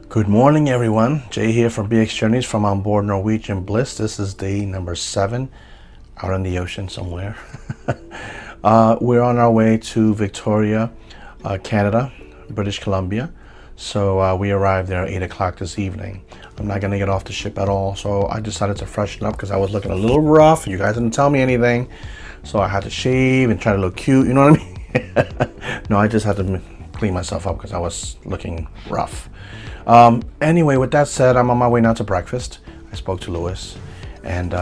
Good morning, everyone. Jay here from BX Journeys from on board Norwegian Bliss. This is day number 7 out in the ocean somewhere. We're on our way to Victoria, Canada, British Columbia. So we arrived there at 8 o'clock this evening. I'm not going to get off the ship at all, so I decided to freshen up because I was looking a little rough. You guys didn't tell me anything, so I had to shave and try to look cute, you know what I mean? No, I just had to clean myself up because I was looking rough. Anyway, with that said, I'm on my way now to breakfast. I spoke to Lewis, and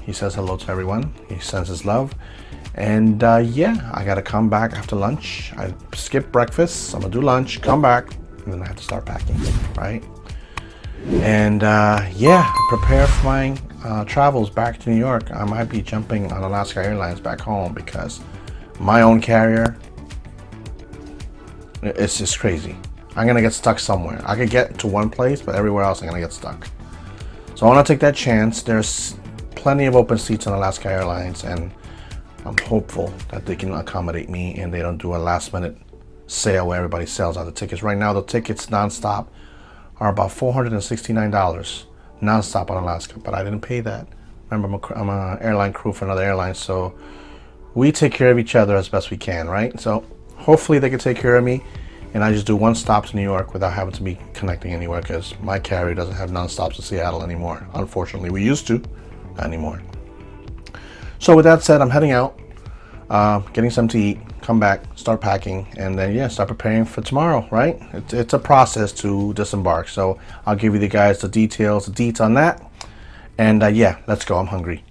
he says hello to everyone. He sends his love. And yeah, I gotta come back after lunch. I skipped breakfast, so I'm gonna do lunch, come back, and then I have to start packing, right? And yeah, prepare for my travels back to New York. I might be jumping on Alaska Airlines back home because my own carrier, it's just crazy. I'm gonna get stuck somewhere. I could get to one place, but everywhere else I'm gonna get stuck. So I wanna take that chance. There's plenty of open seats on Alaska Airlines, and I'm hopeful that they can accommodate me and they don't do a last minute sale where everybody sells out the tickets. Right now, the tickets nonstop are about $469 nonstop on Alaska, but I didn't pay that. Remember, I'm an airline crew for another airline, so we take care of each other as best we can, right? So hopefully they can take care of me and I just do one stop to New York without having to be connecting anywhere, because my carrier doesn't have non-stops to Seattle anymore. Unfortunately, we used to, not anymore. So with that said, I'm heading out, getting something to eat, come back, start packing, and then yeah, start preparing for tomorrow, right? It's a process to disembark. So I'll give you the guys the details, the deets on that. And yeah, let's go, I'm hungry.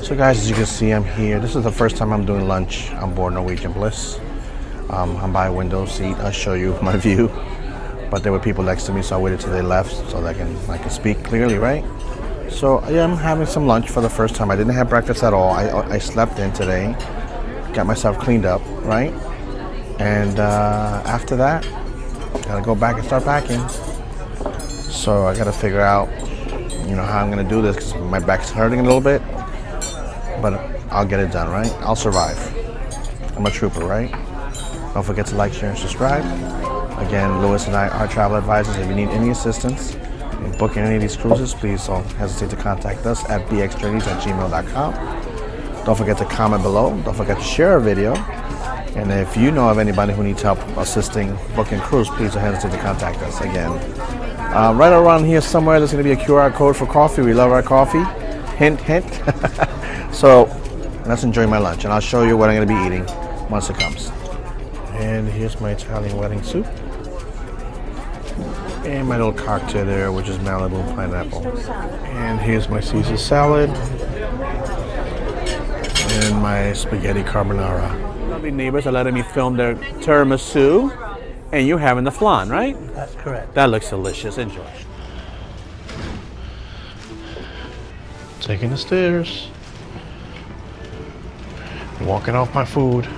So guys, as you can see, I'm here. This is the first time I'm doing lunch on board Norwegian Bliss. I'm by a window seat. I'll show you my view. But there were people next to me, so I waited till they left so that I can speak clearly, right? So yeah, I'm having some lunch for the first time. I didn't have breakfast at all. I slept in today, got myself cleaned up, right? And after that, gotta go back and start packing. So I gotta figure out, how I'm gonna do this because my back's hurting a little bit. But I'll get it done, right? I'll survive. I'm a trooper, right? Don't forget to like, share, and subscribe. Again, Lewis and I are travel advisors. If you need any assistance in booking any of these cruises, please don't hesitate to contact us at bxjourneys@gmail.com. Don't forget to comment below. Don't forget to share our video. And if you know of anybody who needs help assisting booking cruise, please don't hesitate to contact us. Again, right around here somewhere, there's going to be a QR code for coffee. We love our coffee. Hint, hint. So let's enjoy my lunch, and I'll show you what I'm going to be eating once it comes. And here's my Italian wedding soup. And my little cocktail there, which is Malibu pineapple. And here's my Caesar salad. And my spaghetti carbonara. Lovely neighbors are letting me film their tiramisu. And you're having the flan, right? That's correct. That looks delicious. Enjoy. Taking the stairs. Walking off my food.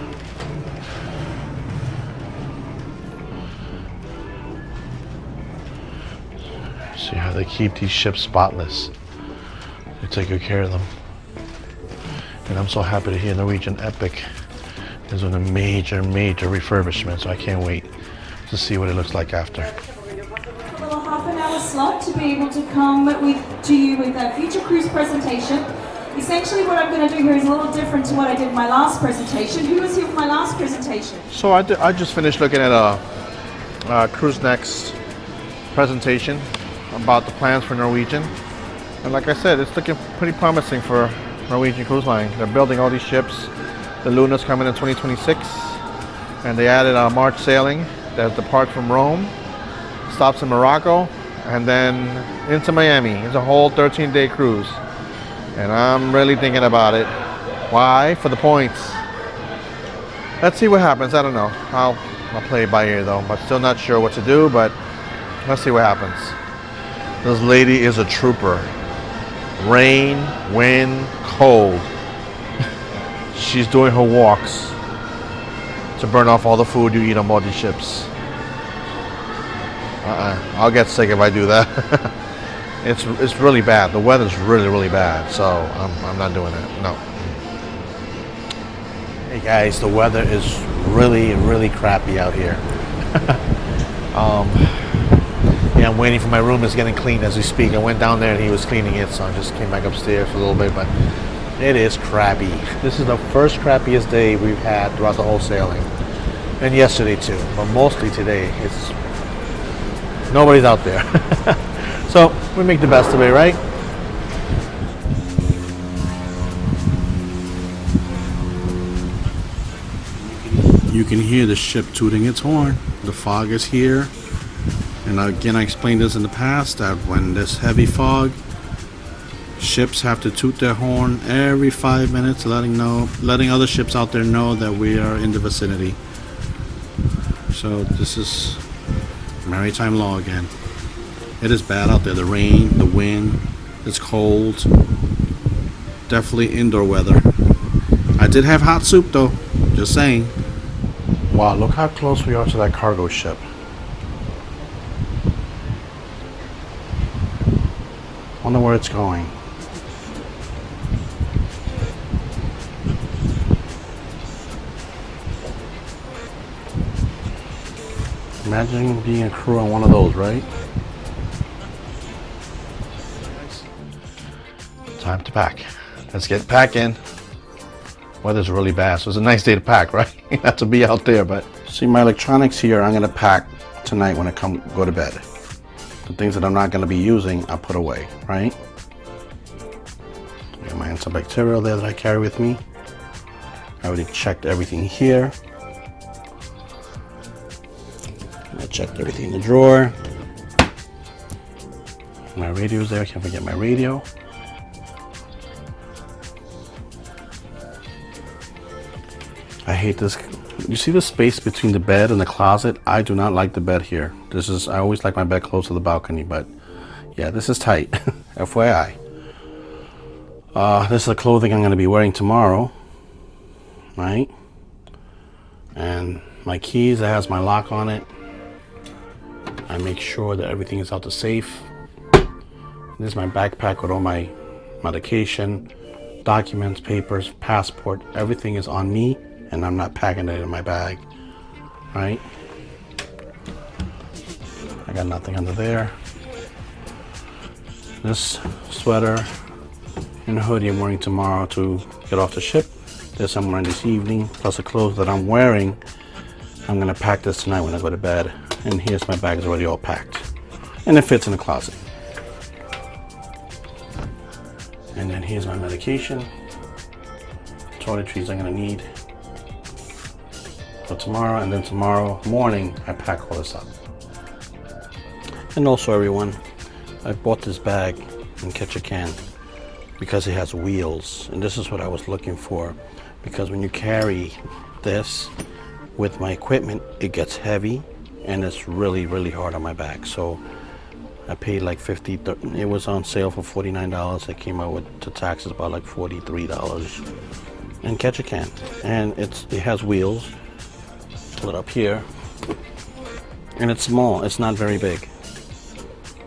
See how they keep these ships spotless. They take good care of them. And I'm so happy to hear Norwegian Epic is on a major refurbishment, so I can't wait to see what it looks like after. A little half an hour slot to be able to come to you with a future cruise presentation. Essentially what I'm going to do here is a little different to what I did in my last presentation. Who was here for my last presentation? So I just finished looking at a Cruise Next presentation about the plans for Norwegian. And like I said, it's looking pretty promising for Norwegian Cruise Line. They're building all these ships. The Luna's coming in 2026. And they added a March sailing that departs from Rome, stops in Morocco, and then into Miami. It's a whole 13-day cruise. And I'm really thinking about it. Why? For the points. Let's see what happens. I don't know. I'll play it by ear though, but still not sure what to do, but let's see what happens. This lady is a trooper. Rain, wind, cold. She's doing her walks to burn off all the food you eat on board these ships. I'll get sick if I do that. It's really bad. The weather's really bad, so I'm not doing that. No. Hey guys, the weather is really crappy out here. Yeah, I'm waiting for my room. It's getting cleaned as we speak. I went down there and he was cleaning it, so I just came back upstairs for a little bit, but it is crappy. This is the first crappiest day we've had throughout the whole sailing. And yesterday too, but mostly today. It's nobody's out there. So we make the best of it, right? You can hear the ship tooting its horn. The fog is here. And again, I explained this in the past that when there's heavy fog, ships have to toot their horn every 5 minutes, letting other ships out there know that we are in the vicinity. So this is maritime law again. It is bad out there. The rain, the wind, it's cold. Definitely indoor weather. I did have hot soup though, just saying. Wow, look how close we are to that cargo ship. Wonder where it's going. Imagine being a crew on one of those, right? Time to pack. Let's get packing. Weather's really bad, so it's a nice day to pack, right? Not to be out there, but see my electronics here. I'm gonna pack tonight when I go to bed. The things that I'm not gonna be using, I'll put away, right? I got my antibacterial there that I carry with me. I already checked everything here. I checked everything in the drawer. My radio's there. I can't forget my radio. I hate this. You see the space between the bed and the closet? I do not like the bed here. I always like my bed close to the balcony, but yeah, this is tight. FYI. This is the clothing I'm going to be wearing tomorrow, right? And my keys, it has my lock on it. I make sure that everything is out the safe. This is my backpack with all my medication, documents, papers, passport. Everything is on me, and I'm not packing it in my bag, right? I got nothing under there. This sweater and hoodie I'm wearing tomorrow to get off the ship. This I'm wearing this evening, plus the clothes that I'm wearing. I'm gonna pack this tonight when I go to bed. And here's my bag, is already all packed. And it fits in the closet. And then here's my medication. Toiletries I'm gonna need for tomorrow, and then tomorrow morning I pack all this up. And also everyone, I bought this bag in Ketchikan because it has wheels, and this is what I was looking for, because when you carry this with my equipment, it gets heavy and it's really hard on my back. So I paid like it was on sale for $49. It came out with the taxes about like $43 in Ketchikan, and it has wheels. Pull it up here, and it's small. It's not very big,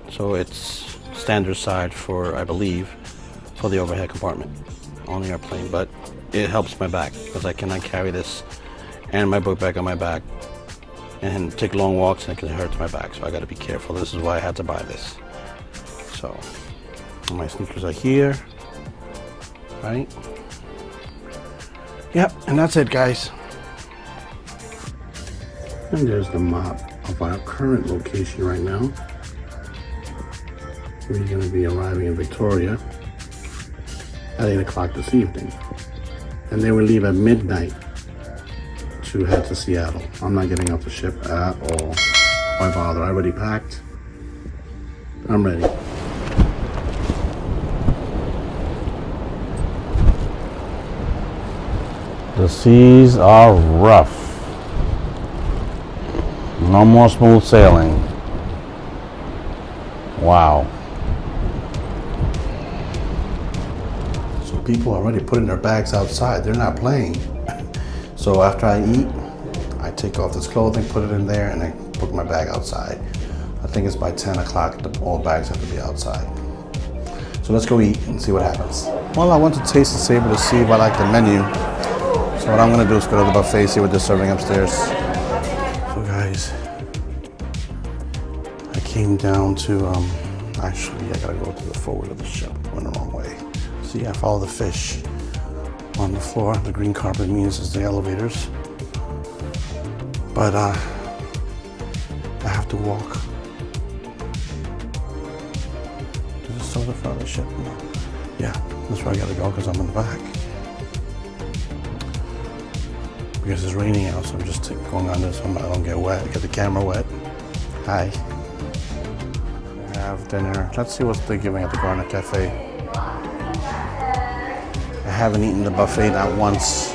so it's standard size for, I believe, for the overhead compartment on the airplane. But it helps my back because I cannot carry this and my book bag on my back and take long walks, and it hurts my back, so I got to be careful. This is why I had to buy this. So my sneakers are here, right? Yep, and that's it, guys. And there's the map of our current location right now. We're going to be arriving in Victoria at 8 o'clock this evening, and then we leave at midnight to head to Seattle. I'm not getting off the ship at all. Why bother? I already packed. I'm ready. The seas are rough. No more smooth sailing. Wow. So people are already putting their bags outside. They're not playing. So after I eat, I take off this clothing, put it in there, and I put my bag outside. I think it's by 10 o'clock, all bags have to be outside. So let's go eat and see what happens. Well, I went to Taste and Savor to see if I like the menu. So what I'm gonna do is go to the buffet, see what they're serving upstairs. So guys, I came down to, actually I gotta go to the forward of the ship, went the wrong way. See, I follow the fish on the floor. The green carpet means it's the elevators. But I have to walk. Is this still the front of the ship? No. Yeah, that's where I gotta go because I'm in the back. Because it's raining out, so I'm just going on this so I don't get wet, get the camera wet. Hi. I have dinner. Let's see what they're giving at the Garnet Cafe. I haven't eaten the buffet not once.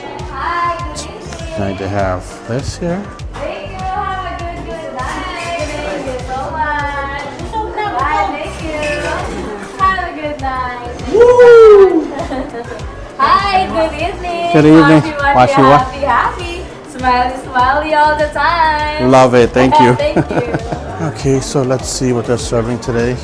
Tonight they have this here. Thank you. Have a good night. Thank you so much. Bye. Thank you. Have a good night. Woo! Hi. Good evening. Good evening. Happy. Smiley all the time. Love it. Thank you. Thank you. Okay, so let's see what they're serving today.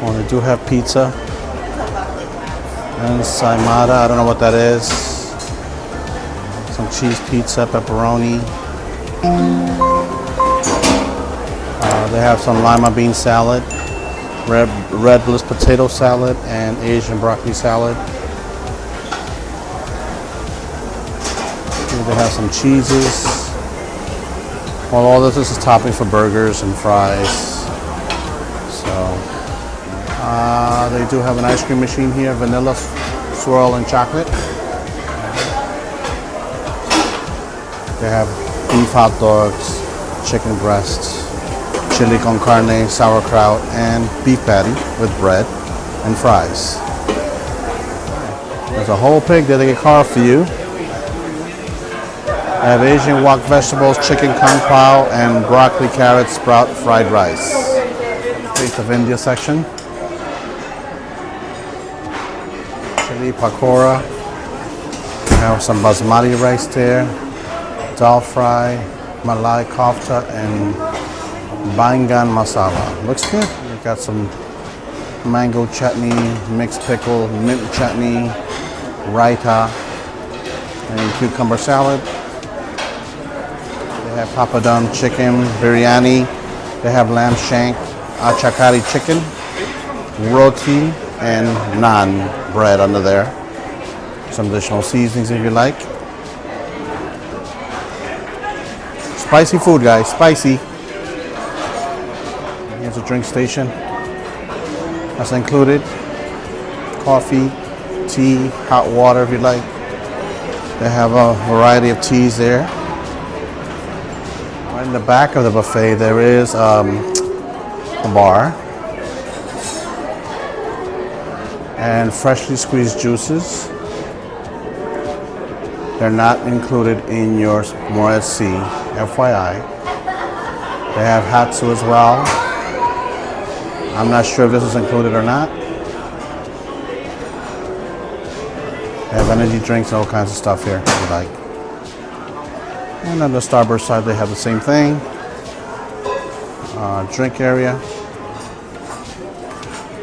Oh, they do have pizza. And ensaimada, I don't know what that is. Some cheese pizza, pepperoni. They have some lima bean salad, red bliss potato salad, and Asian broccoli salad. Here they have some cheeses. Well, all this is topping for burgers and fries. So, they do have an ice cream machine here, vanilla swirl and chocolate. They have beef hot dogs, chicken breasts, chili con carne, sauerkraut, and beef patty with bread and fries. There's a whole pig there they get carved for you. I have Asian wok vegetables, chicken kung pao, and broccoli, carrot, sprout, fried rice. Taste of India section. Chili pakora. I have some basmati rice there. Dal fry, malai kofta, and bangan masala. Looks good. We got some mango chutney, mixed pickle, mint chutney, raita, and cucumber salad. They have papadum chicken, biryani. They have lamb shank, achakari chicken, roti, and naan bread under there. Some additional seasonings if you like. Spicy food, guys, spicy. Here's a drink station. That's included. Coffee, tea, hot water if you like. They have a variety of teas there. Right in the back of the buffet there is a bar and freshly squeezed juices. They're not included in your Moret C, FYI. They have Hatsu as well. I'm not sure if this is included or not. They have energy drinks and all kinds of stuff here if you like. And on the starboard side they have the same thing. Drink area.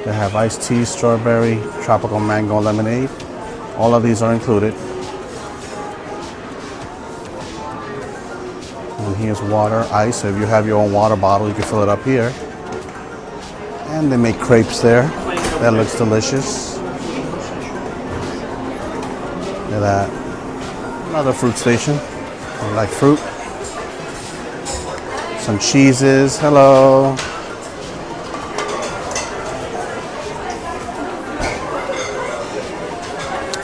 They have iced tea, strawberry, tropical mango, lemonade. All of these are included. And here's water, ice. So if you have your own water bottle, you can fill it up here. And they make crepes there. That looks delicious. Look at that. Another fruit station. You like fruit? Some cheeses. Hello.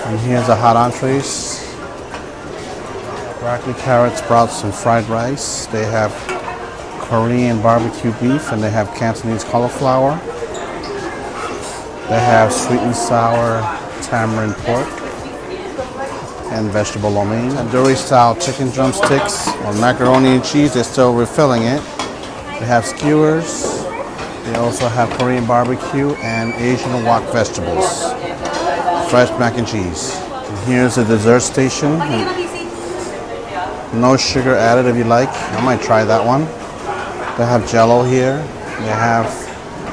And here's the hot entrees. Broccoli, carrot, sprouts, and fried rice. They have Korean barbecue beef, and they have Cantonese cauliflower. They have sweet and sour tamarind pork and vegetable lo mein. Tandoori style chicken drumsticks or macaroni and cheese. They're still refilling it. They have skewers. They also have Korean barbecue and Asian wok vegetables. Fresh mac and cheese. And here's the dessert station. No sugar added if you like. I might try that one. They have Jello here. They have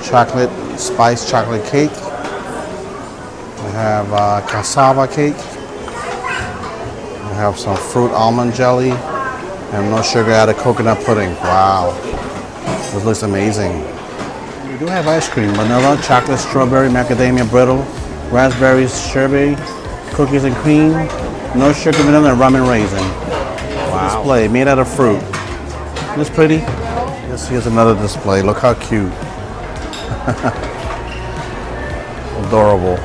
chocolate, spiced chocolate cake. They have cassava cake. They have some fruit almond jelly. And no sugar added coconut pudding. Wow. This looks amazing. We do have ice cream. Vanilla, chocolate, strawberry, macadamia brittle, raspberries, sherbet, cookies and cream, no sugar, vanilla, and rum and raisin. Wow. Display made out of fruit. Isn't this pretty? Yes, here's another display. Look how cute. Adorable.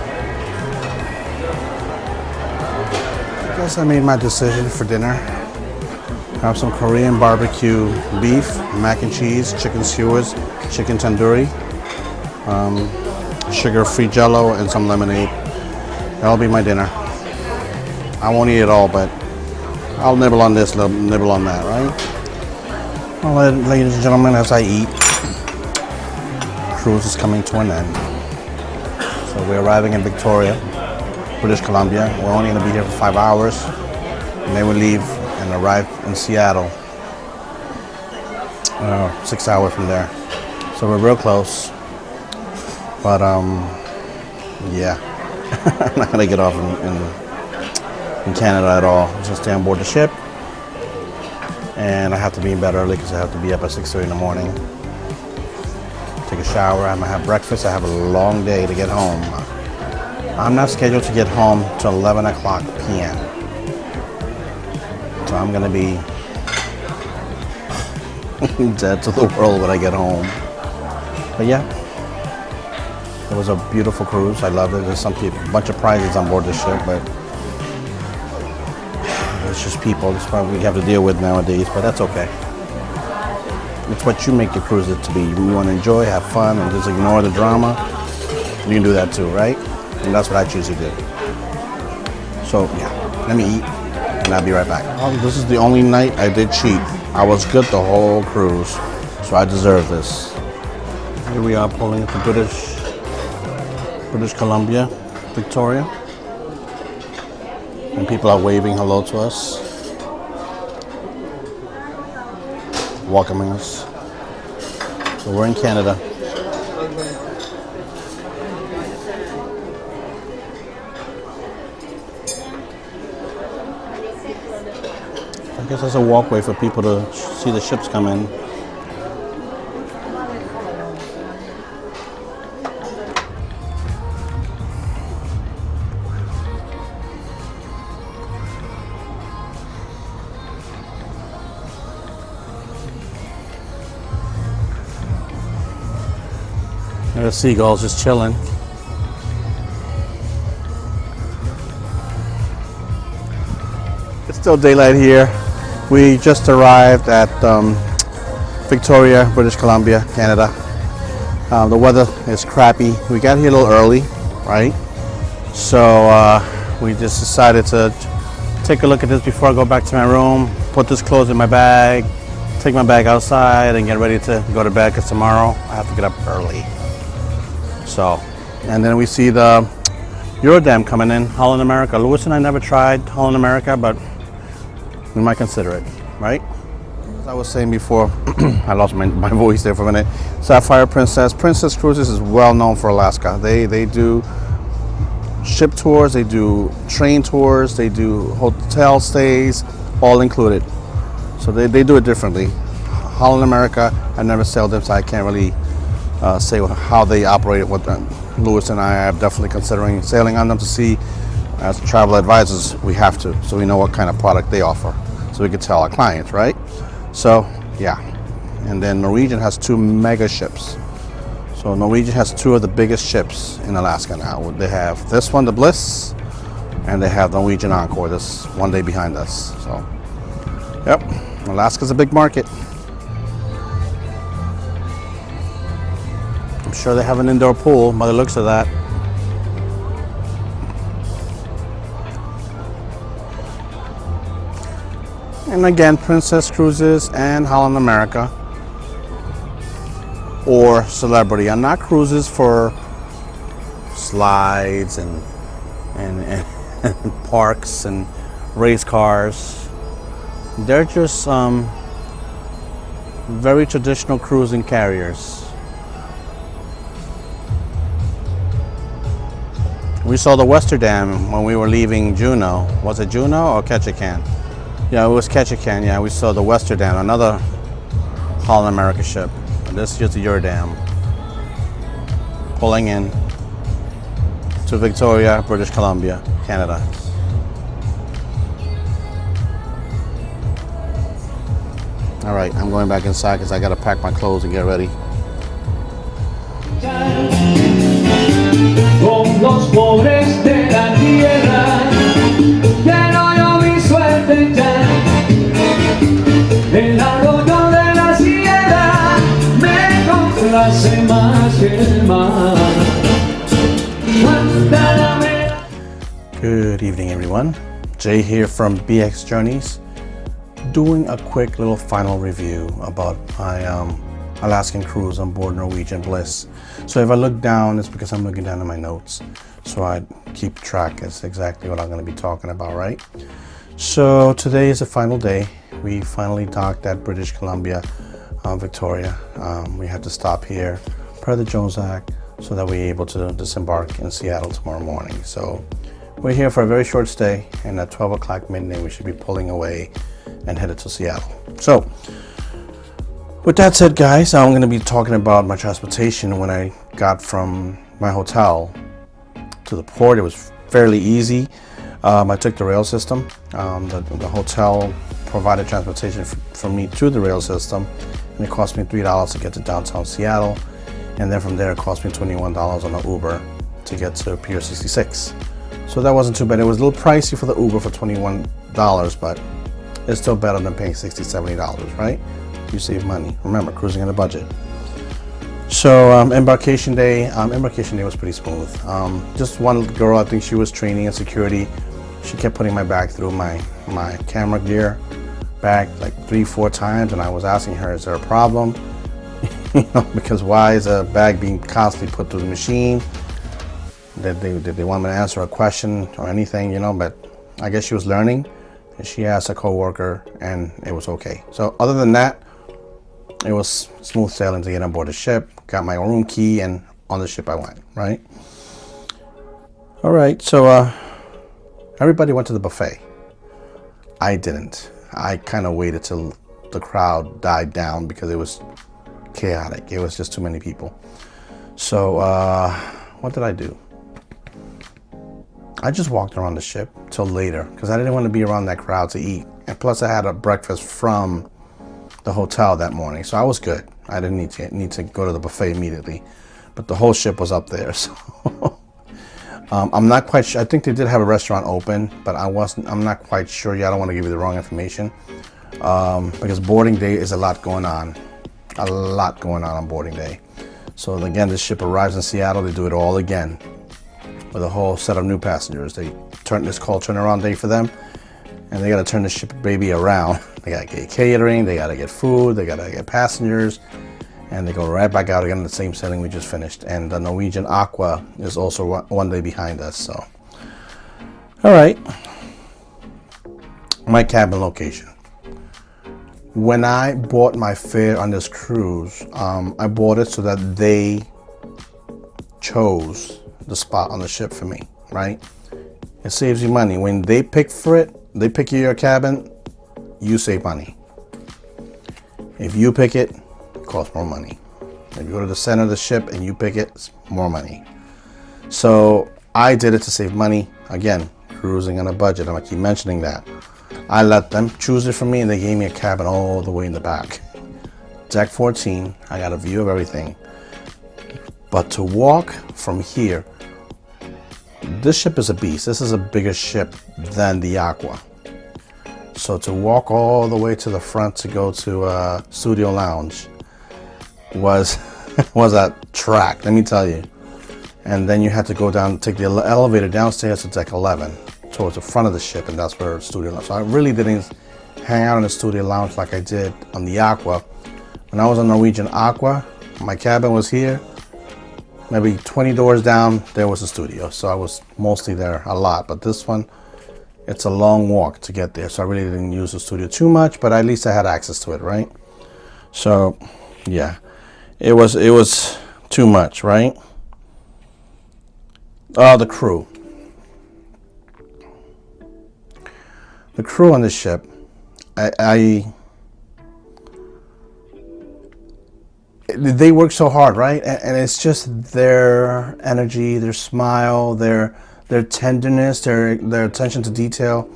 I guess I made my decision for dinner. Have some Korean barbecue beef, mac and cheese, chicken skewers, chicken tandoori, sugar-free jello, and some lemonade. That'll be my dinner. I won't eat it all, but I'll nibble on this, nibble on that, right? Well, ladies and gentlemen, as I eat, cruise is coming to an end. So we're arriving in Victoria, British Columbia. We're only going to be here for 5 hours, and then we leave and arrive in Seattle 6 hours from there. So we're real close, but yeah, I'm not gonna get off in Canada at all. I'm just stay on board the ship, and I have to be in bed early because I have to be up at 6:30 in the morning. Take a shower, I'm gonna have breakfast. I have a long day to get home. I'm not scheduled to get home till 11 o'clock p.m. So I'm gonna be dead to the world when I get home. But yeah, it was a beautiful cruise. I loved it. There's a bunch of prizes on board the ship, but it's just people. That's what we have to deal with nowadays, but that's okay. It's what you make your cruises to be. You want to enjoy, have fun, and just ignore the drama. You can do that too, right? And that's what I choose to do. So yeah, let me eat, and I'll be right back. This is the only night I did cheat. I was good the whole cruise, so I deserve this. Here we are pulling into British Columbia, Victoria. And people are waving hello to us, welcoming us. So we're in Canada. I guess there's a walkway for people to see the ships come in. There's seagulls just chilling. It's still daylight here. We just arrived at Victoria, British Columbia, Canada. The weather is crappy. We got here a little early, right? So we just decided to take a look at this before I go back to my room, put this clothes in my bag, take my bag outside, and get ready to go to bed because tomorrow I have to get up early. So, and then we see the Eurodam coming in, Holland America. Louis and I never tried Holland America, but we might consider it, right? As I was saying before, I lost my voice there for a minute. Sapphire Princess. Princess Cruises is well known for Alaska. They do ship tours, they do train tours, they do hotel stays, all included. So they do it differently. Holland America, I never sailed them, so I can't really say how they operate with them. Louis and I are definitely considering sailing on them to see, as travel advisors, we have to, so we know what kind of product they offer, so we can tell our clients, right? So, yeah. And then Norwegian has 2 mega ships. So Norwegian has 2 of the biggest ships in Alaska now. They have this one, the Bliss, and they have Norwegian Encore, this one day behind us. So, yep, Alaska's a big market. I'm sure they have an indoor pool by the looks of that. And again, Princess Cruises and Holland America or Celebrity are not cruises for slides and parks and race cars. They're just Very traditional cruising carriers. We saw the Westerdam when we were leaving Juneau. Was it Juneau or Ketchikan? Yeah, it was Ketchikan. Yeah, we saw the Westerdam, another Holland America ship. And this is just the Eurodam. Pulling in to Victoria, British Columbia, Canada. All right, I'm going back inside because I got to pack my clothes and get ready. Con los pobres de la tierra, que no yo mi suerte ya. El arroyo de la sierra me complace más que el mar. Good evening, everyone. Jay here from BX Journeys, doing a quick little final review about my Alaskan cruise on board Norwegian Bliss. So if I look down, it's because I'm looking down at my notes, so I keep track. It's exactly what I'm going to be talking about, right? So today is the final day. We finally docked at British Columbia, Victoria. We had to stop here per the Jones Act so that we're able to disembark in Seattle tomorrow morning. So we're here for a very short stay, and at 12 o'clock midnight we should be pulling away and headed to Seattle. So with that said, guys, I'm going to be talking about my transportation. When I got from my hotel to the port, it was fairly easy. I took the rail system. The hotel provided transportation for me to the rail system, and it cost me $3 to get to downtown Seattle. And then from there, it cost me $21 on an Uber to get to Pier 66. So that wasn't too bad. It was a little pricey for the Uber for $21, but it's still better than paying $60, $70, right? You save money. Remember, cruising on a budget. So embarkation day was pretty smooth. Just one girl, I think she was training in security. She kept putting my bag through my camera gear bag like 3-4 times, and I was asking her, is there a problem? Because why is a bag being constantly put through the machine? Did they want me to answer a question or anything, but I guess she was learning, and she asked a coworker, and it was okay. So other than that, it was smooth sailing to get on board the ship. Got my room key, and on the ship I went, right? All right, so everybody went to the buffet. I didn't. I kind of waited till the crowd died down because it was chaotic. It was just too many people. So what did I do? I just walked around the ship till later because I didn't want to be around that crowd to eat. And plus I had a breakfast from the hotel that morning, so I was good. I didn't need to go to the buffet immediately, but the whole ship was up there. So I'm not quite sure. I think they did have a restaurant open, but I'm not quite sure yet. I don't want to give you the wrong information because boarding day is a lot going on boarding day. So again, this ship arrives in Seattle. They do it all again with a whole set of new passengers. It's called turnaround day for them, and they got to turn the ship baby around. They got to get catering, they got to get food, they got to get passengers, and they go right back out again in the same sailing we just finished. And the Norwegian Aqua is also one day behind us. So, all right, my cabin location. When I bought my fare on this cruise, I bought it so that they chose the spot on the ship for me, right? It saves you money. When they pick your cabin, you save money. If you pick it, it costs more money. If you go to the center of the ship and you pick it, it's more money. So I did it to save money. Again, cruising on a budget. I'm gonna keep mentioning that. I let them choose it for me, and they gave me a cabin all the way in the back. Deck 14, I got a view of everything. But to walk from here, this ship is a beast. This is a bigger ship than the Aqua. So to walk all the way to the front to go to Studio Lounge was a track, let me tell you. And then you had to go down, take the elevator downstairs to deck 11 towards the front of the ship, and that's where Studio Lounge. So I really didn't hang out in the Studio Lounge like I did on the Aqua. When I was on Norwegian Aqua, my cabin was here. Maybe 20 doors down, there was a studio. So I was mostly there a lot. But this one, it's a long walk to get there. So I really didn't use the studio too much, but at least I had access to it, right? So, yeah, it was too much, right? The crew. The crew on this ship, they work so hard, right? And it's just their energy, their smile, their tenderness, their attention to detail.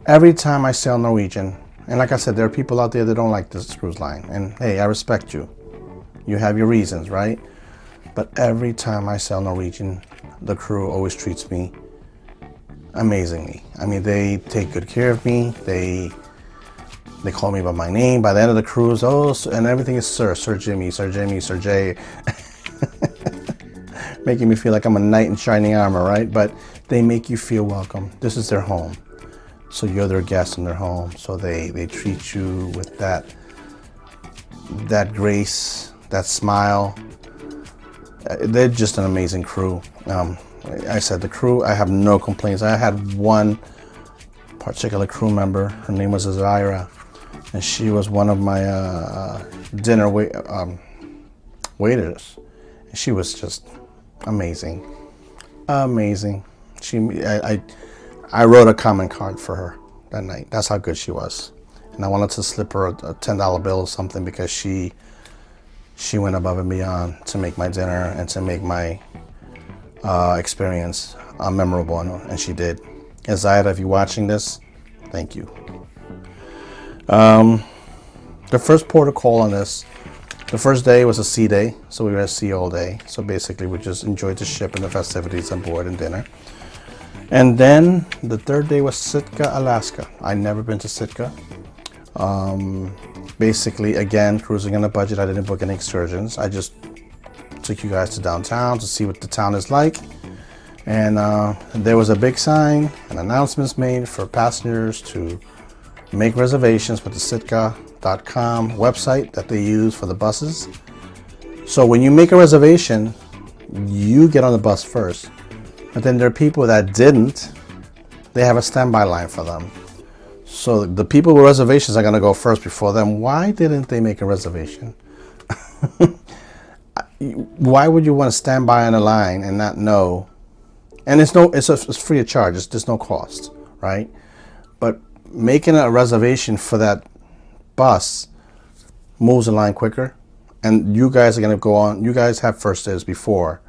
Every time I sail Norwegian, and like I said, there are people out there that don't like this cruise line, and hey, I respect you. You have your reasons, right? But every time I sail Norwegian, the crew always treats me amazingly. I mean, they take good care of me. They call me by my name. By the end of the cruise, and everything is Sir Jimmy, Sir Jimmy, Sir Jay. Making me feel like I'm a knight in shining armor, right? But they make you feel welcome. This is their home. So you're their guest in their home. So they treat you with that grace, that smile. They're just an amazing crew. I said the crew, I have no complaints. I had one particular crew member. Her name was Azira, and she was one of my dinner waiters. She was just amazing, amazing. I wrote a comment card for her that night. That's how good she was, and I wanted to slip her a $10 bill or something because she went above and beyond to make my dinner and to make my experience memorable, and she did. And Zayda, if you're watching this, thank you. The first port of call on this, the first day was a sea day, so we were at sea all day. So basically, we just enjoyed the ship and the festivities on board and dinner. And then the third day was Sitka, Alaska. I'd never been to Sitka. Basically, again, cruising on a budget. I didn't book any excursions. I just took you guys to downtown to see what the town is like. And there was a big sign and announcements made for passengers to make reservations with the Sitka.com website that they use for the buses. So when you make a reservation, you get on the bus first. But then there are people that didn't. They have a standby line for them. So the people with reservations are going to go first before them. Why didn't they make a reservation? Why would you want to stand by on a line and not know? And it's free of charge. There's no cost, right? But making a reservation for that bus moves the line quicker, and you guys are going to go on. You guys have first dibs before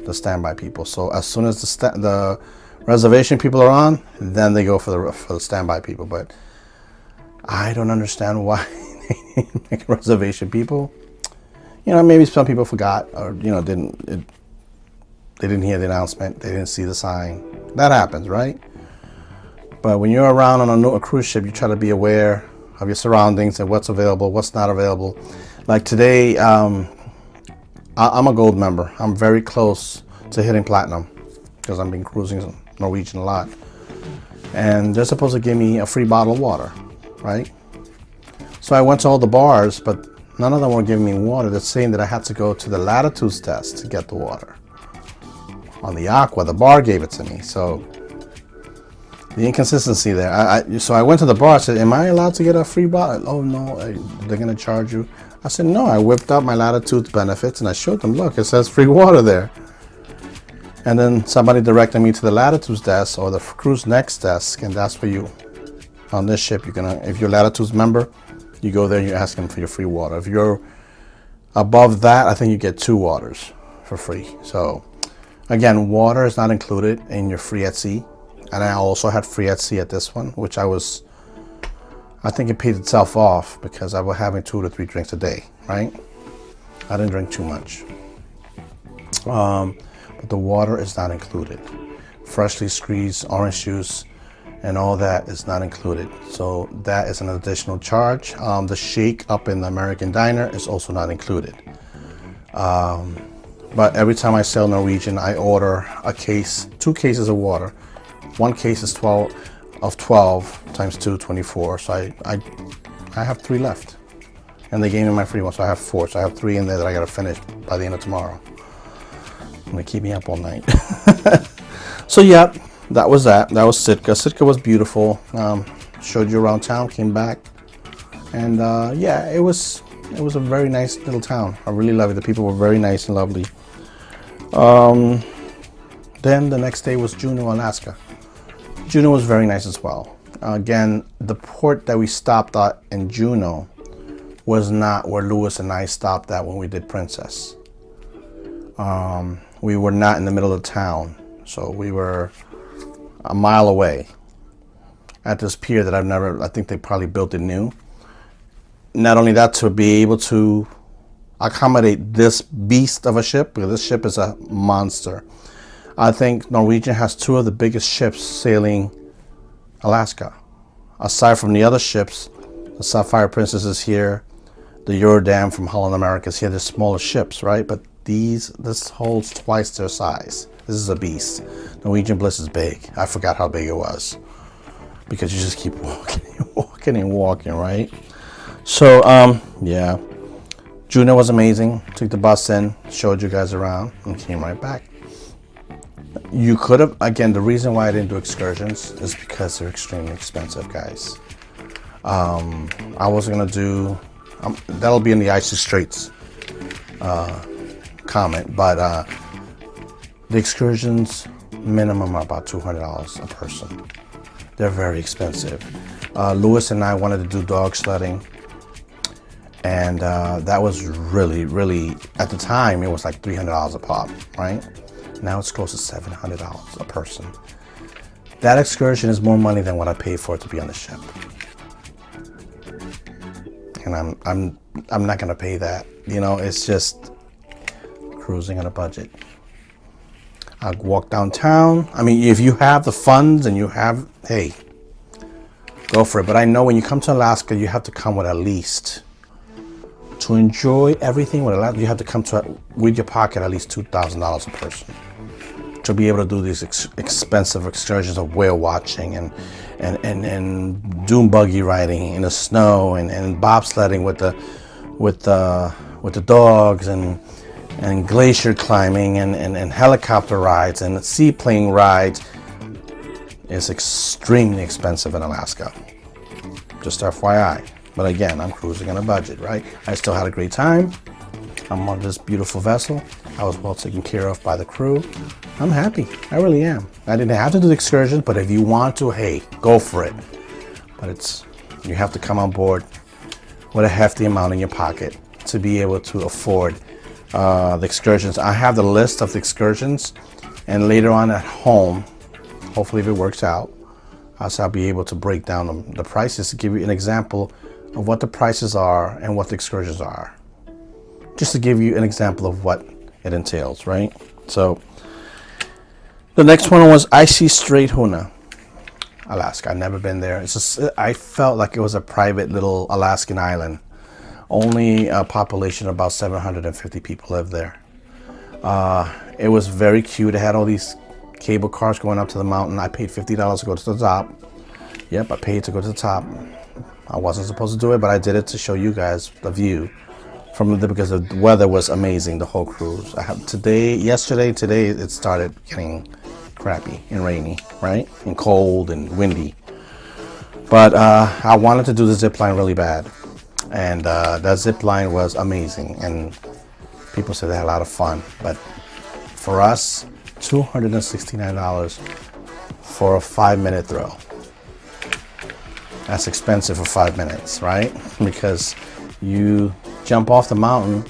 the standby people. So as soon as the reservation people are on, then they go for the standby people. But I don't understand why they didn't make a reservation, people. Maybe some people forgot, or they didn't hear the announcement, they didn't see the sign. That happens, right? But when you're around on a cruise ship, you try to be aware of your surroundings and what's available, what's not available. Like today, I'm a gold member. I'm very close to hitting platinum because I've been cruising Norwegian a lot. And they're supposed to give me a free bottle of water, right? So I went to all the bars, but none of them were giving me water. They're saying that I had to go to the latitudes desk to get the water. On the Aqua, the bar gave it to me. So the inconsistency there. So I went to the bar. I said, "Am I allowed to get a free bottle?" "Oh no, they're gonna charge you." I said, "No." I whipped out my latitudes benefits and I showed them. Look, it says free water there. And then somebody directed me to the latitudes desk or the cruise next desk, and that's for you. On this ship, if you're a latitudes member, you go there and you ask them for your free water. If you're above that, I think you get 2 waters for free. So again, water is not included in your free at sea. And I also had free at sea at this one, which I think it paid itself off because I was having 2 to 3 drinks a day, right? I didn't drink too much. But the water is not included. Freshly squeezed orange juice and all that is not included. So that is an additional charge. The shake up in the American Diner is also not included. But every time I sail Norwegian, I order 2 cases of water. 1 case is 12 times 2, 24. So I have 3 left. And they gave me my free one, so I have 4. So I have 3 in there that I gotta finish by the end of tomorrow. Gonna keep me up all night. So yeah, that was that. That was Sitka. Sitka was beautiful. Showed you around town, came back, And yeah, it was a very nice little town. I really love it. The people were very nice and lovely. Then the next day was Juneau, Alaska. Juneau was very nice as well. Again, the port that we stopped at in Juneau was not where Lewis and I stopped at when we did Princess. We were not in the middle of town, so we were a mile away at this pier that I think they probably built it new. Not only that, to be able to accommodate this beast of a ship, because this ship is a monster. I think Norwegian has two of the biggest ships sailing Alaska. Aside from the other ships, the Sapphire Princess is here, the Eurodam from Holland America is here. They're smaller ships, right? But this holds twice their size. This is a beast. Norwegian Bliss is big. I forgot how big it was because you just keep walking and walking and walking, right? So, yeah. Juneau was amazing. Took the bus in, showed you guys around, and came right back. You could have, again, the reason why I didn't do excursions is because they're extremely expensive, guys. I was gonna do, that'll be in the Icy Straits comment, but the excursions minimum are about $200 a person. They're very expensive. Lewis and I wanted to do dog sledding, and that was really, at the time, it was like $300 a pop, right? Now it's close to $700 a person. That excursion is more money than what I paid for it to be on the ship. And I'm not gonna pay that. You know, it's just cruising on a budget. I walk downtown. I mean, if you have the funds and you have, hey, go for it. But I know when you come to Alaska, you have to come with at least, to enjoy everything with Alaska, you have to come to with your pocket at least $2,000 a person to be able to do these expensive excursions of whale watching and dune buggy riding in the snow and bobsledding with the dogs and glacier climbing and helicopter rides and seaplane rides. Is extremely expensive in Alaska. Just FYI. But again, I'm cruising on a budget, right? I still had a great time. I'm on this beautiful vessel. I was well taken care of by the crew. I'm happy. I really am. I didn't have to do the excursion, but if you want to, hey, go for it. But you have to come on board with a hefty amount in your pocket to be able to afford the excursions. I have the list of the excursions, and later on at home, hopefully if it works out, I'll be able to break down the prices to give you an example of what the prices are and what the excursions are. Just to give you an example of what it entails, right? So the next one was Icy Strait Hoona, Alaska. I've never been there. It's just, I felt like it was a private little Alaskan island. Only a population of about 750 people live there. It was very cute. It had all these cable cars going up to the mountain. I paid $50 to go to the top. Yep, I paid to go to the top. I wasn't supposed to do it, but I did it to show you guys the view because the weather was amazing, the whole cruise. Today it started getting crappy and rainy, right? And cold and windy. But I wanted to do the zip line really bad. And that zip line was amazing. And people said they had a lot of fun. But for us, $269 for a 5-minute thrill. That's expensive for 5 minutes, right? Because you jump off the mountain,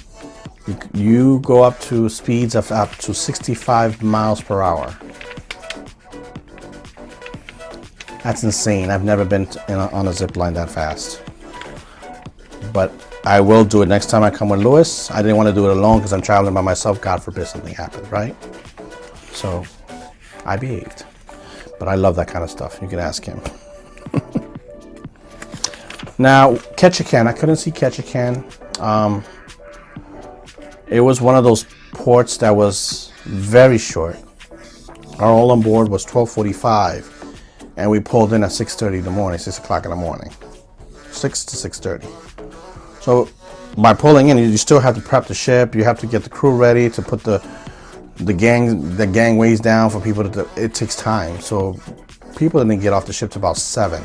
you go up to speeds of up to 65 miles per hour. That's insane. I've never been on a zip line that fast. But I will do it next time I come with Lewis. I didn't want to do it alone because I'm traveling by myself. God forbid something happens, right? So I behaved. But I love that kind of stuff. You can ask him. Now, Ketchikan, I couldn't see Ketchikan. It was one of those ports that was very short. Our all on board was 12:45, and we pulled in at 6:30 in the morning, 6 o'clock in the morning, 6 to 6:30. So by pulling in, you still have to prep the ship. You have to get the crew ready to put the gangways down for people to. It takes time. So people didn't get off the ship till about 7.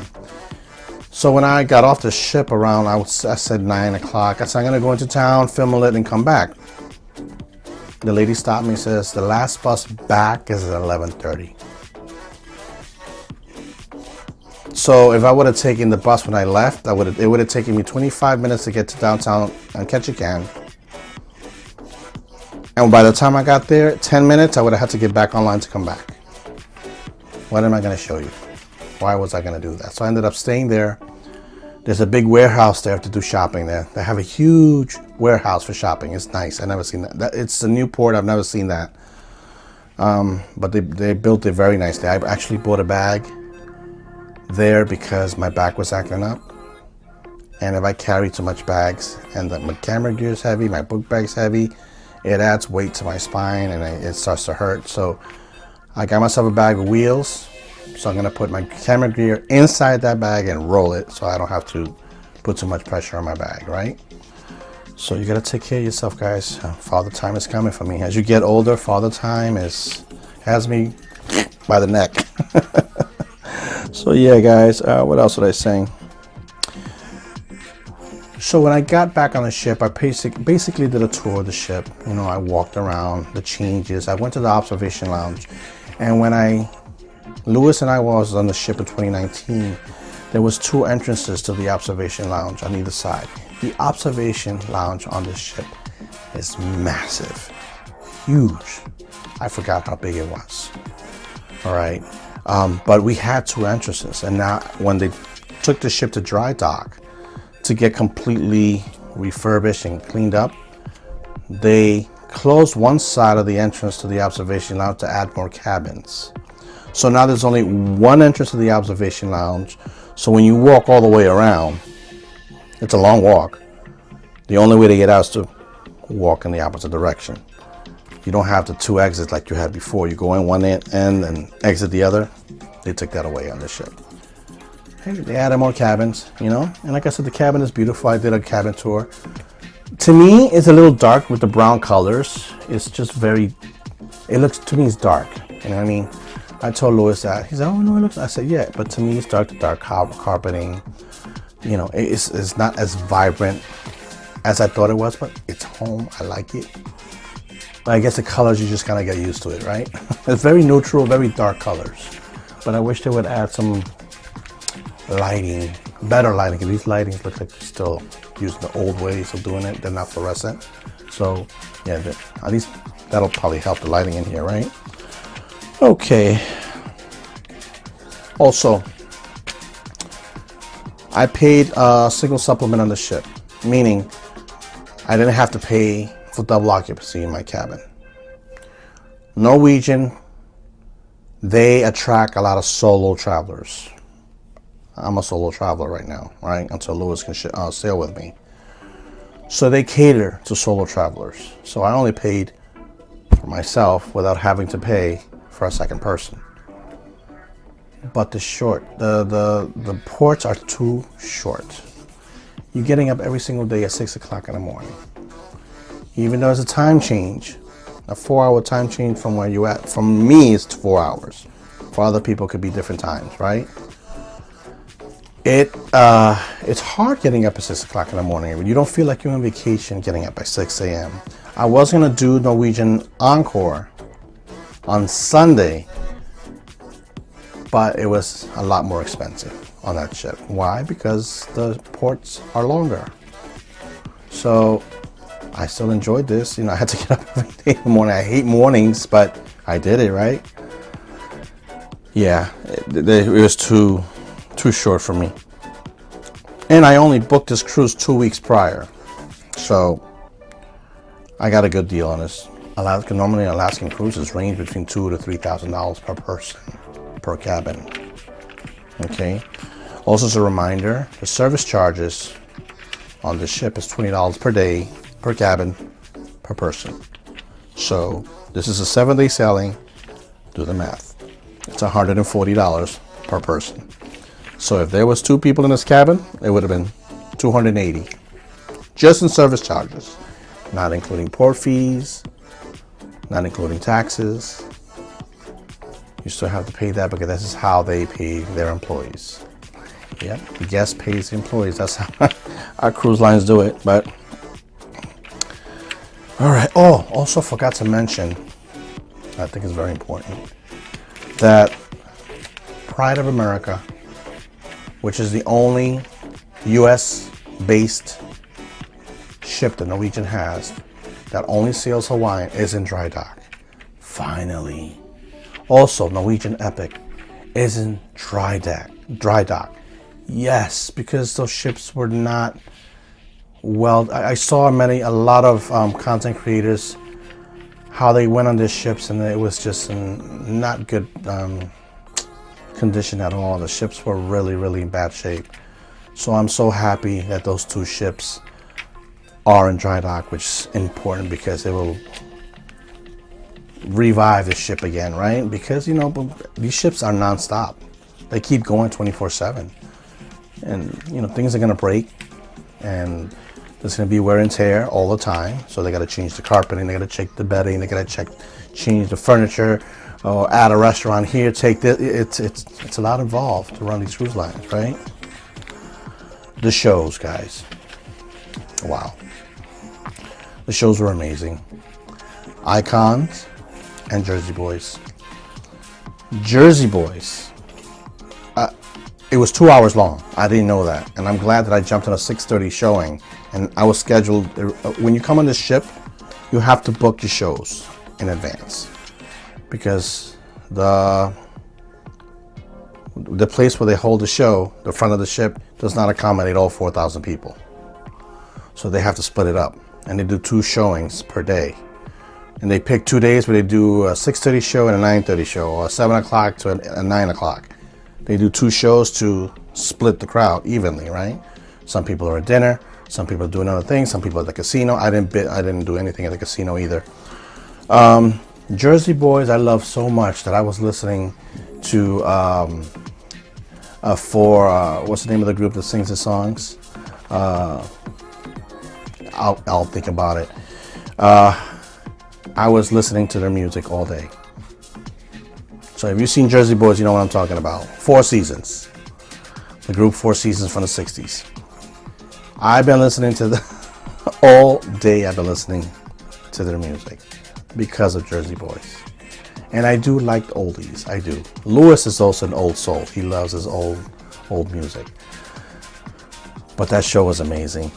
So when I got off the ship around, I said 9 o'clock. I said, I'm going to go into town, film it, and come back. The lady stopped me and says, the last bus back is at 11:30. So if I would have taken the bus when I left, it would have taken me 25 minutes to get to downtown and Ketchikan. And by the time I got there, 10 minutes, I would have had to get back online to come back. What am I going to show you? Why was I going to do that? So I ended up staying there. There's a big warehouse there to do shopping there. They have a huge warehouse for shopping. It's nice. I've never seen that. It's a new port. I've never seen that. But they built it very nicely. I actually bought a bag there because my back was acting up. And if I carry too much bags, and my camera gear is heavy, my book bag's heavy, it adds weight to my spine and it starts to hurt. So I got myself a bag of wheels. So I'm gonna put my camera gear inside that bag and roll it so I don't have to put too much pressure on my bag, right? So you gotta take care of yourself, guys. Father time is coming for me. As you get older, father time has me by the neck. So yeah, guys, what else was I saying? So when I got back on the ship, I basically did a tour of the ship. You know, I walked around, the changes. I went to the observation lounge. And when Lewis and I was on the ship in 2019, there was 2 entrances to the observation lounge on either side. The observation lounge on this ship is massive, huge. I forgot how big it was. All right. But we had 2 entrances. And now when they took the ship to dry dock to get completely refurbished and cleaned up, they closed one side of the entrance to the observation lounge to add more cabins. So now there's only one entrance to the observation lounge. So when you walk all the way around, it's a long walk. The only way to get out is to walk in the opposite direction. You don't have the 2 exits like you had before. You go in one end and exit the other. They took that away on this ship. Hey, they added more cabins, you know? And like I said, the cabin is beautiful. I did a cabin tour. To me, it's a little dark with the brown colors. It's just to me, it's dark. You know what I mean? I told Louis that. He said, oh, no, it looks, I said, yeah, but to me, it's dark to dark carpeting. You know, it's not as vibrant as I thought it was, but it's home. I like it. But I guess the colors, you just kind of get used to it, right? It's very neutral, very dark colors. But I wish they would add some lighting, better lighting, because these lightings look like they're still using the old ways of doing it. They're not fluorescent. So, yeah, at least that'll probably help the lighting in here, right? Okay. Also, I paid a single supplement on the ship, meaning I didn't have to pay for double occupancy in my cabin. Norwegian, they attract a lot of solo travelers. I'm a solo traveler right now, right? Until Lewis can sail with me. So they cater to solo travelers. So I only paid for myself without having to pay for a second person. But the ports are too short. You're getting up every single day at 6 o'clock in the morning. Even though it's a time change, a 4-hour time change from where you at. From me, it's 4 hours. For other people, it could be different times, right? It's hard getting up at 6 o'clock in the morning. You don't feel like you're on vacation getting up at 6 a.m. I was gonna do Norwegian Encore on Sunday, but it was a lot more expensive on that ship. Why? Because the ports are longer. So I still enjoyed this. You know, I had to get up every day in the morning. I hate mornings, but I did it, right? Yeah, it was too short for me. And I only booked this cruise 2 weeks prior. So I got a good deal on this. Normally Alaskan cruises range between $2,000 to $3,000 per person, per cabin. Okay. Also, as a reminder, the service charges on this ship is $20 per day, per cabin, per person. So this is a 7-day sailing. Do the math. It's $140 per person. So if there was 2 people in this cabin, it would have been $280, just in service charges, not including port fees, not including taxes. You still have to pay that because this is how they pay their employees. Yep, the guest pays the employees. That's how our cruise lines do it. But all right. Oh, also forgot to mention, I think it's very important, that Pride of America, which is the only U.S. based ship that Norwegian has that only sails Hawaiian, is in dry dock. Finally. Also, Norwegian Epic is in dry dock. Yes, because those ships were not well. I saw a lot of content creators, how they went on these ships, and it was just in not good condition at all. The ships were really, really in bad shape. So I'm so happy that those two ships are in dry dock, which is important because it will revive the ship again, right? Because, you know, these ships are non-stop. They keep going 24/7. And, you know, things are going to break. And there's going to be wear and tear all the time. So they got to change the carpeting. They got to check the bedding. They got to change the furniture. Or add a restaurant here, take this. It's a lot involved to run these cruise lines, right? The shows, guys. Wow. The shows were amazing. Icons and Jersey Boys. Jersey Boys. It was 2 hours long. I didn't know that. And I'm glad that I jumped on a 6:30 showing. And I was scheduled. When you come on this ship, you have to book your shows in advance. Because the place where they hold the show, the front of the ship, does not accommodate all 4,000 people. So they have to split it up. And they do 2 showings per day. And they pick 2 days where they do a 6:30 show and a 9:30 show, or a 7 o'clock to a 9 o'clock. They do 2 shows to split the crowd evenly, right? Some people are at dinner, some people are doing other things, some people at the casino. I didn't do anything at the casino either. Jersey Boys I love so much that I was listening to what's the name of the group that sings the songs? I'll think about it. I was listening to their music all day. So if you've seen Jersey Boys, you know what I'm talking about. 4 Seasons. The group 4 Seasons from the 60s. I've been listening to all day. I've been listening to their music because of Jersey Boys. And I do like the oldies. I do. Lewis is also an old soul. He loves his old music. But that show was amazing.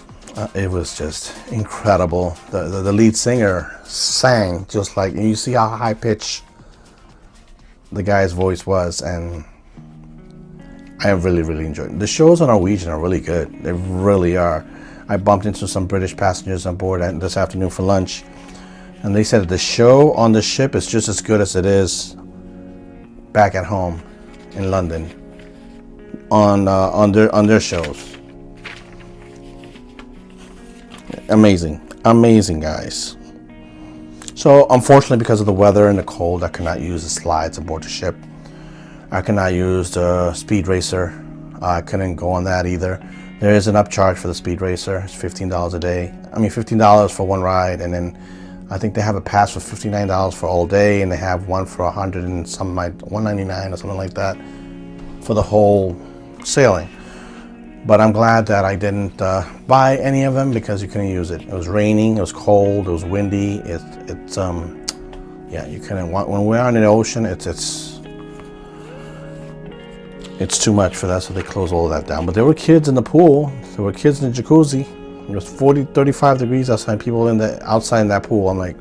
It was just incredible. The lead singer sang just like, and you see how high pitched the guy's voice was, and I really, really enjoyed it. The shows on Norwegian are really good. They really are. I bumped into some British passengers on board this afternoon for lunch, and they said that the show on the ship is just as good as it is back at home in London on their shows. Amazing, guys. So unfortunately, because of the weather and the cold, I could not use the slides aboard the ship. I could not use the Speed Racer. I couldn't go on that either. There is an upcharge for the Speed Racer. It's $15 a day. I mean, $15 for one ride, and then I think they have a pass for $59 for all day, and they have one for $100 and something like $199 or something like that for the whole sailing. But I'm glad that I didn't buy any of them because you couldn't use it. It was raining, it was cold, it was windy. Yeah, you couldn't. When we're on the ocean, it's too much for that, so they closed all of that down. But there were kids in the pool. There were kids in the jacuzzi. It was 35 degrees outside. People outside in that pool. I'm like,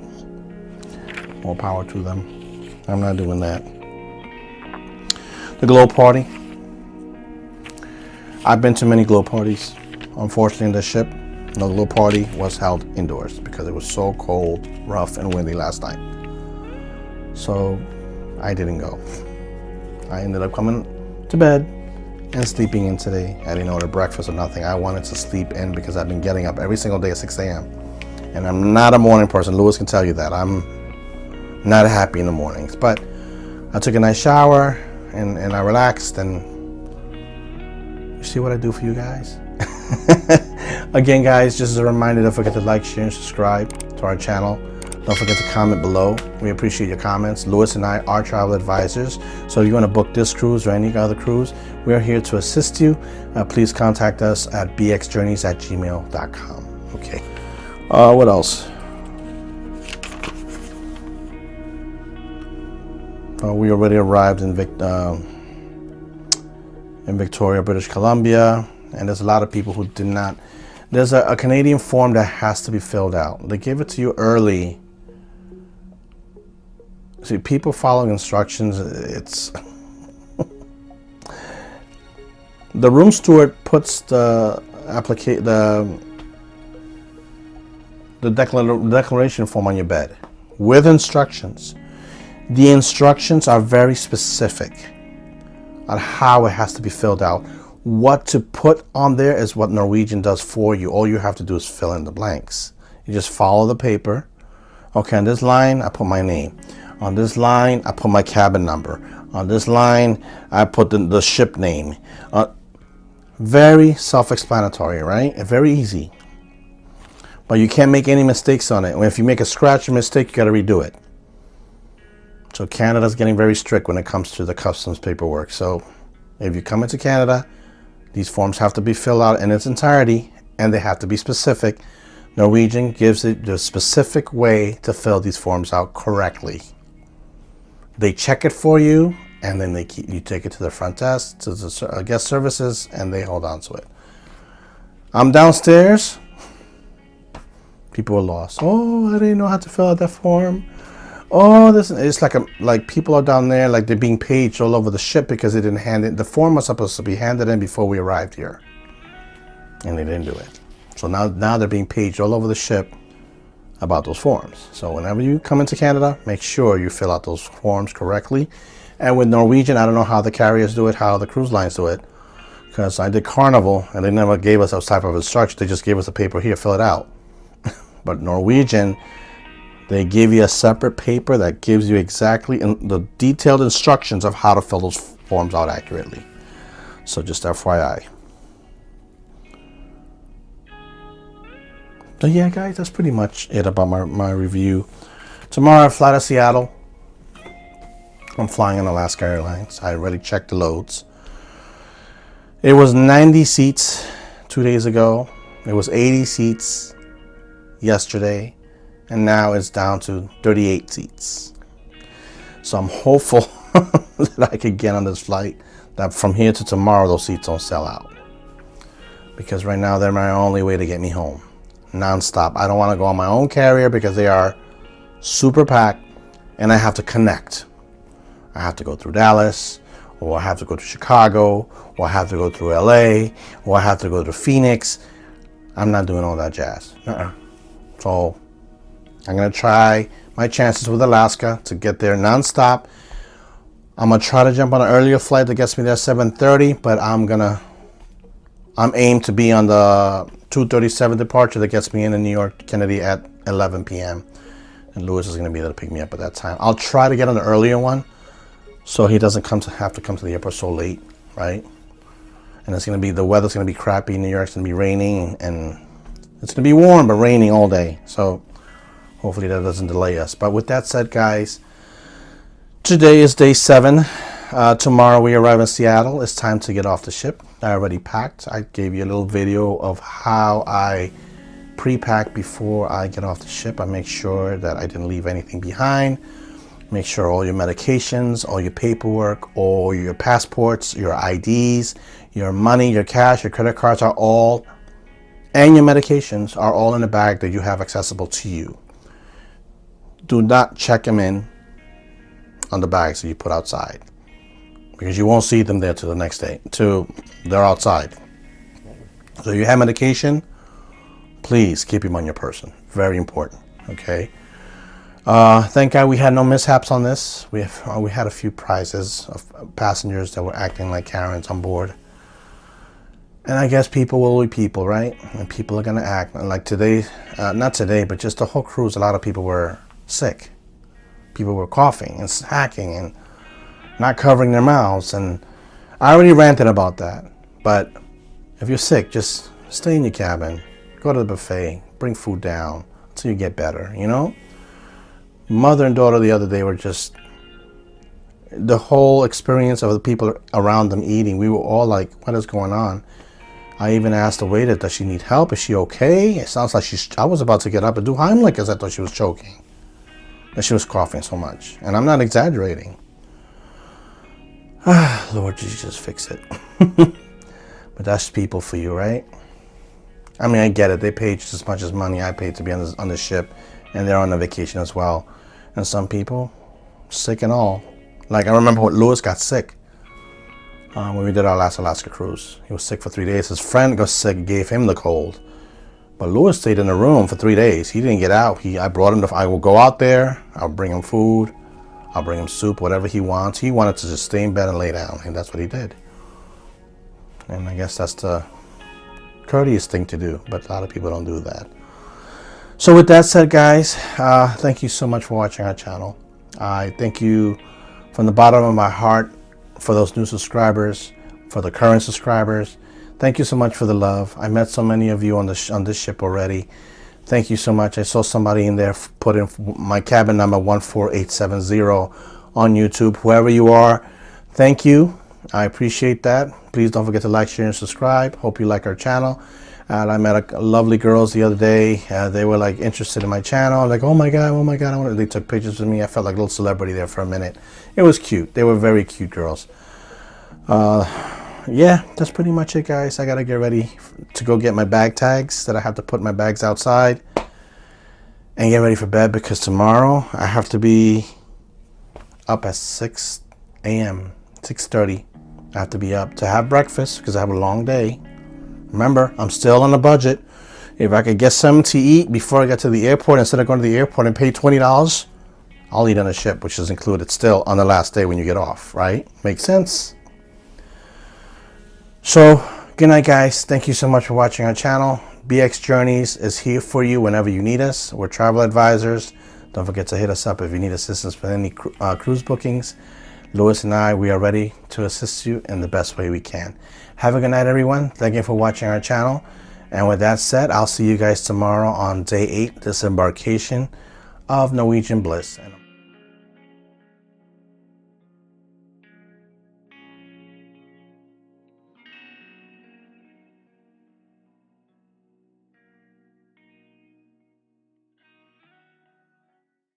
more power to them. I'm not doing that. The glow party. I've been to many glow parties. Unfortunately, in the ship, no glow party was held indoors because it was so cold, rough, and windy last night. So I didn't go. I ended up coming to bed and sleeping in today. I didn't order breakfast or nothing. I wanted to sleep in because I've been getting up every single day at 6 a.m. And I'm not a morning person. Lewis can tell you that. I'm not happy in the mornings. But I took a nice shower and I relaxed, and you see what I do for you guys? Again, guys, just as a reminder, don't forget to like, share, and subscribe to our channel. Don't forget to comment below. We appreciate your comments. Louis and I are travel advisors. So if you want to book this cruise or any other cruise, we are here to assist you. Please contact us at bxjourneys@gmail.com. Okay. What else? We already arrived in Victoria, British Columbia, and there's a lot of people who did not. There's a Canadian form that has to be filled out. They give it to you early. See, people following instructions, it's... The room steward puts the declaration form on your bed with instructions. The instructions are very specific on how it has to be filled out. What to put on there is what Norwegian does for you. All you have to do is fill in the blanks. You just follow the paper. Okay, on this line, I put my name. On this line, I put my cabin number. On this line, I put the ship name. Very self-explanatory, right? Very easy. But you can't make any mistakes on it. If you make a scratch or mistake, you got to redo it. So Canada's getting very strict when it comes to the customs paperwork. So if you come into Canada, these forms have to be filled out in its entirety, and they have to be specific. Norwegian gives it the specific way to fill these forms out correctly. They check it for you, and then you take it to the front desk, to the guest services, and they hold on to it. I'm downstairs. People are lost. Oh, I didn't know how to fill out that form. Oh, it's like people are down there, like they're being paged all over the ship because they didn't hand it. The form was supposed to be handed in before we arrived here, and they didn't do it. So now they're being paged all over the ship about those forms. So whenever you come into Canada, make sure you fill out those forms correctly. And with Norwegian, I don't know how the carriers do it, how the cruise lines do it, because I did Carnival and they never gave us those type of instructions. They just gave us a paper, here, fill it out. But Norwegian, they give you a separate paper that gives you exactly the detailed instructions of how to fill those forms out accurately. So just FYI. So yeah, guys, that's pretty much it about my review. Tomorrow I fly to Seattle. I'm flying on Alaska Airlines. I already checked the loads. It was 90 seats 2 days ago. It was 80 seats yesterday. And now it's down to 38 seats. So I'm hopeful that I could get on this flight, that from here to tomorrow those seats don't sell out. Because right now they're my only way to get me home. Non-stop. I don't want to go on my own carrier because they are super packed and I have to connect. I have to go through Dallas, or I have to go to Chicago, or I have to go through LA, or I have to go to Phoenix. I'm not doing all that jazz. So I'm going to try my chances with Alaska to get there non-stop. I'm going to try to jump on an earlier flight that gets me there 7:30, but I'm aimed to be on the 2:37 departure that gets me in New York Kennedy at 11 p.m. And Louis is going to be able to pick me up at that time. I'll try to get on the earlier one so he doesn't have to come to the airport so late, right? And the weather's going to be crappy. New York's going to be raining, and it's going to be warm but raining all day. So hopefully that doesn't delay us. But with that said, guys, today is day 7. Tomorrow we arrive in Seattle. It's time to get off the ship. I already packed. I gave you a little video of how I pre-pack before I get off the ship. I make sure that I didn't leave anything behind. Make sure all your medications, all your paperwork, all your passports, your IDs, your money, your cash, your credit cards are all, and your medications are all in a bag that you have accessible to you. Do not check them in on the bags that you put outside, because you won't see them there till the next day. They're outside. So you have medication, please keep them on your person. Very important. Okay. Thank God we had no mishaps on this. We had a few prizes of passengers that were acting like Karens on board. And I guess people will be people, right? And people are gonna act. And like today, not today, but just the whole cruise, a lot of people were sick. People were coughing and hacking and not covering their mouths. And I already ranted about that. But if you're sick, just stay in your cabin, go to the buffet, bring food down until you get better, you know? Mother and daughter the other day were just, the whole experience of the people around them eating, we were all like, what is going on? I even asked the waiter, does she need help? Is she okay? It sounds like I was about to get up and do Heimlich because I thought she was choking. That she was coughing so much. And I'm not exaggerating. Lord Jesus, fix it. But that's people for you, right? I mean, I get it. They paid just as much as money I paid to be on the ship. And they're on a vacation as well. And some people, sick and all. Like, I remember when Lewis got sick. When we did our last Alaska cruise. He was sick for 3 days. His friend got sick, gave him the cold. But Lewis stayed in the room for 3 days. He didn't get out. I brought him I will go out there. I'll bring him food. I'll bring him soup, whatever he wants. He wanted to just stay in bed and lay down. And that's what he did. And I guess that's the courteous thing to do. But a lot of people don't do that. So with that said, guys, thank you so much for watching our channel. I thank you from the bottom of my heart for those new subscribers, for the current subscribers. Thank you so much for the love. I met so many of you on this ship already. Thank you so much. I saw somebody in there put in my cabin number 14870 on YouTube. Whoever you are, thank you. I appreciate that. Please don't forget to like, share, and subscribe. Hope you like our channel. And I met lovely girls the other day. They were like interested in my channel. Like, oh my God. They took pictures with me. I felt like a little celebrity there for a minute. It was cute. They were very cute girls. Yeah, that's pretty much it, guys. I got to get ready to go get my bag tags that I have to put my bags outside and get ready for bed because tomorrow I have to be up at 6 a.m., 6:30. I have to be up to have breakfast because I have a long day. Remember, I'm still on a budget. If I could get something to eat before I get to the airport, instead of going to the airport and pay $20, I'll eat on the ship, which is included still on the last day when you get off, right? Makes sense? So, good night, guys. Thank you so much for watching our channel. BX Journeys is here for you whenever you need us. We're travel advisors. Don't forget to hit us up if you need assistance with any cruise bookings. Lewis and I, we are ready to assist you in the best way we can. Have a good night, everyone. Thank you for watching our channel. And with that said, I'll see you guys tomorrow on day 8, disembarkation of Norwegian Bliss.